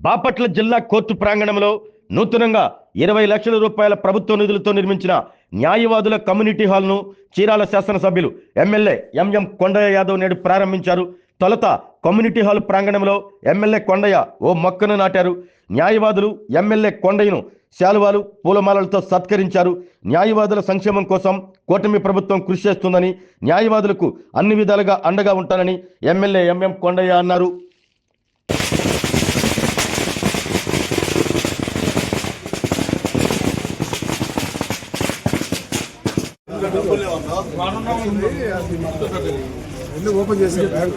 బాపట్ల జిల్లా కోర్టు ప్రాంగణంలో నూతనంగా 20 లక్షల రూపాయల ప్రభుత్వ నిధులతో నిర్మించిన న్యాయవాదుల కమ్యూనిటీ హాల్ను చీరాల శాసనసభ్యులు ఎమ్మెల్యే ఎంఎం కొండయ్య యాదవ్ నేడు ప్రారంభించారు. తొలుత కమ్యూనిటీ హాల్ ప్రాంగణంలో ఎమ్మెల్యే కొండయ్య ఓ మొక్కను నాటారు. న్యాయవాదులు ఎమ్మెల్యే కొండయ్యను శాలువాలు పూలమాలలతో సత్కరించారు. న్యాయవాదుల సంక్షేమం కోసం కూటమి ప్రభుత్వం కృషి చేస్తుందని, న్యాయవాదులకు అన్ని విధాలుగా అండగా ఉంటానని ఎమ్మెల్యే ఎంఎం కొండయ్య అన్నారు. ఓపెన్ చేశారు బ్యాంక్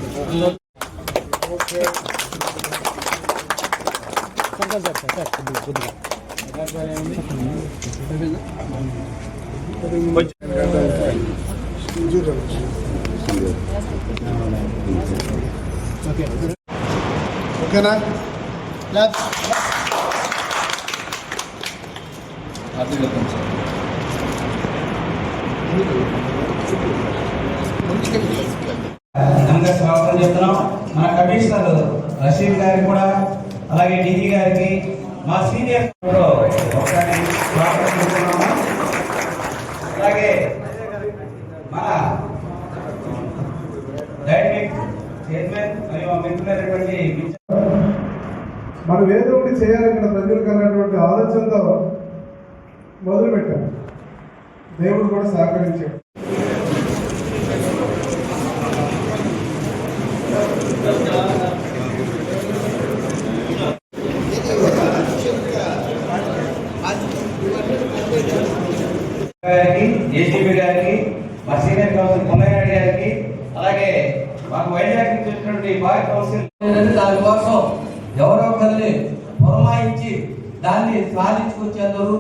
ఓకేనా స్వాగతం చెప్తున్నాం. మన కమిషనర్ రషీద్ గారికి కూడా, అలాగే డిజీ గారికి, మా సీనియర్ అలాగే మన డైరెక్ట్ చైర్మన్ మరియు మిత్రులైనటువంటి మనం ఏదో ఒకటి చేయాలి ఇక్కడ ప్రజలకు అన్నటువంటి ఆలోచనతో మొదలు పెట్టాం. దేవుడు కూడా సహకరించాడు. జేసీబీ గారికి, మా సీనియర్ కౌన్సిల్ పొన్నయ్య గారికి, అలాగే మాకు వైజాగ్ నుంచి వచ్చినటువంటి బాయ్ కౌన్సిల్ దానికోసం ఎవరో ఒకరిని పురమాయించి దాన్ని సాధించుకొచ్చేందుకు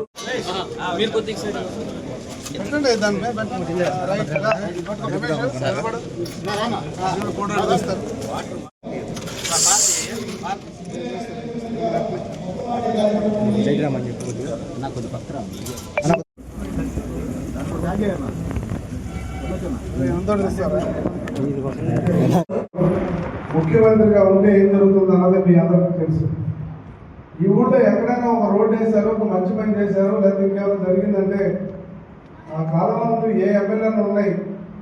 ముఖ్యమంత్రిగా ఉంటే ఏం జరుగుతుంది అన్నది మీ అందరికీ తెలుసు. ఈ ఊళ్ళో ఎక్కడైనా ఒక రోడ్డు వేశారు, ఒక మంచి పని చేశారు, లేదా ఇంకేమైనా జరిగిందంటే ఆ కాలంలో ఏ ఎమ్మెల్యేలు ఉన్నాయి,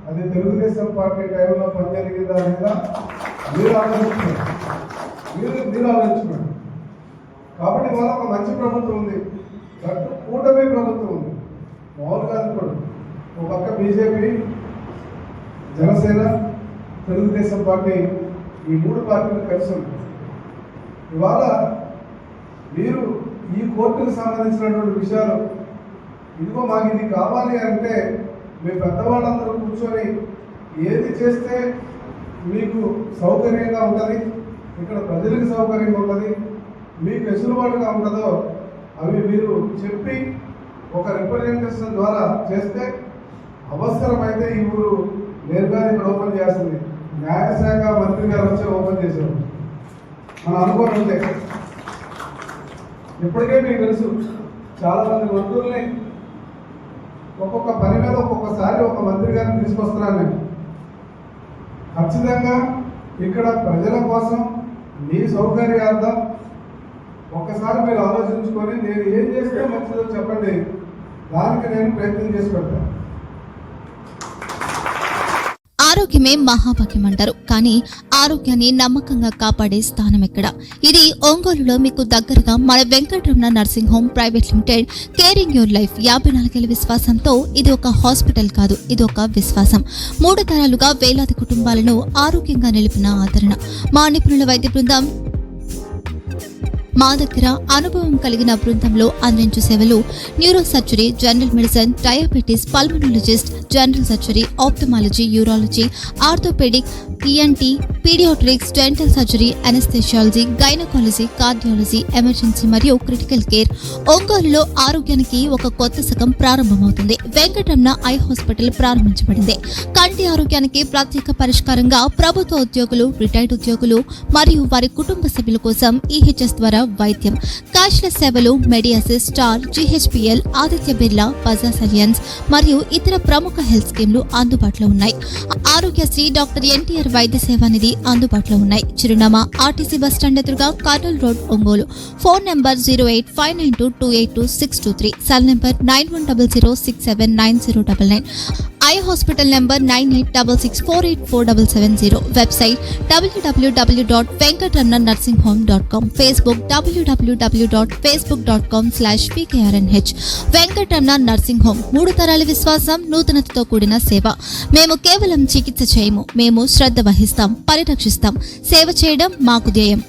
అది తెలుగుదేశం పార్టీ టైంలో పని జరిగిందా లేదా మీరు ఆలోచించారు. మీరు ఆలోచించుకోండి. కాబట్టి వాళ్ళ ఒక మంచి ప్రభుత్వం ఉంది, కూటమి ప్రభుత్వం ఉంది. మామూలుగా అనుకోండి, ఒక పక్క బీజేపీ, జనసేన, తెలుగుదేశం పార్టీ, ఈ 3 పార్టీలు కలిసి ఉంది. ఇవాళ మీరు ఈ కోర్టుకు సంబంధించినటువంటి విషయాలు ఇదిగో మాకు ఇది కావాలి అంటే మీ పెద్దవాళ్ళందరూ కూర్చొని ఏది చేస్తే మీకు సౌకర్యంగా ఉంటుంది, ఇక్కడ ప్రజలకు సౌకర్యంగా ఉంటుంది, మీకు వెసులుబాటుగా ఉంటుందో అవి మీరు చెప్పి ఒక రిప్రజెంటేషన్ ద్వారా చేస్తే అవసరమైతే ఈ ఊరు నేరుగా ఇక్కడ ఓపెన్ చేస్తుంది. న్యాయశాఖ మంత్రి గారు వచ్చి ఓపెన్ చేశారు. మనం అనుకోనుంటే ఇప్పటికే మీకు తెలుసు, చాలా మంది మంత్రుల్ని ఒక్కొక్క పని మీద ఒక్కొక్కసారి ఒక మంత్రి గారిని తీసుకొస్తున్నాను నేను. ఖచ్చితంగా ఇక్కడ ప్రజల కోసం మీ సౌకర్యార్థం ఒక్కసారి మీరు ఆలోచించుకొని నేను ఏం చేస్తే మంచిదో చెప్పండి, దానికి నేను ప్రయత్నం చేసి పెడతాను. ఆరోగ్యమే మహాభాగ్యం అంటారు, కానీ ఆరోగ్యాన్ని నమ్మకంగా కాపాడే స్థానం ఎక్కడ? ఇది ఒంగోలులో మీకు దగ్గరగా మన Venkataramana nursing home private limited. Caring your life 54 ఏళ్ల విశ్వాసంతో ఇది ఒక హాస్పిటల్ కాదు, ఇది ఒక విశ్వాసం. 3 తరాలుగా వేలాది కుటుంబాలను ఆరోగ్యంగా నిలిపిన ఆదరణ. మా నిపుణుల వైద్య బృందం మా దగ్గర అనుభవం కలిగిన బృందంలో అందించే సేవలు neuro surgery, general medicine, diabetes, pulmonologist, general surgery, ophthalmology, urology, orthopaedic, ENT, paediatrics, dental surgery, anaesthesiology, gynaecology, cardiology, emergency మరియు క్రిటికల్ కేర్. ఒంగోలులో ఆరోగ్యానికి ఒక కొత్త శకం ప్రారంభమవుతుంది. వెంకటరమణ ఐ హాస్పిటల్ ప్రారంభించబడింది. కంటి ఆరోగ్యానికి ప్రత్యేక పరిష్కారంగా ప్రభుత్వ ఉద్యోగులు, రిటైర్డ్ ఉద్యోగులు మరియు వారి కుటుంబ సభ్యుల కోసం ఈహెచ్ఎస్ ద్వారా వైద్యం, క్యాష్లెస్ సేవలు, Medi Assist, Star, GHPL, Aditya Birla, Bajaj Allianz మరియు ఇతర ప్రముఖ హెల్త్ స్కీమ్లు అందుబాటులో ఉన్నాయి. ఆరోగ్యశ్రీ, డాక్టర్ ఎన్టీఆర్ వైద్య సేవా నిధి, అందుబాటులో ఉన్నాయి. చిరునామా ఆర్టీసీ బస్టాండ్ ఎదురుగా Kurnool road, Ongole. Phone number 08592282623, cell number 9100679099, eye hospital number 9866484770, website www.venkatramannursing.com, Facebook www.facebook.com/pkrnh. Venkataramana nursing home, 3 తరాల విశ్వాసం, నూతనతతో కూడిన సేవ. మేము కేవలం చికిత్స చేయము, మేము శ్రద్ధ వహిస్తాం, పరిరక్షిస్తాం. సేవ చేయడం మాకు ధ్యేయం.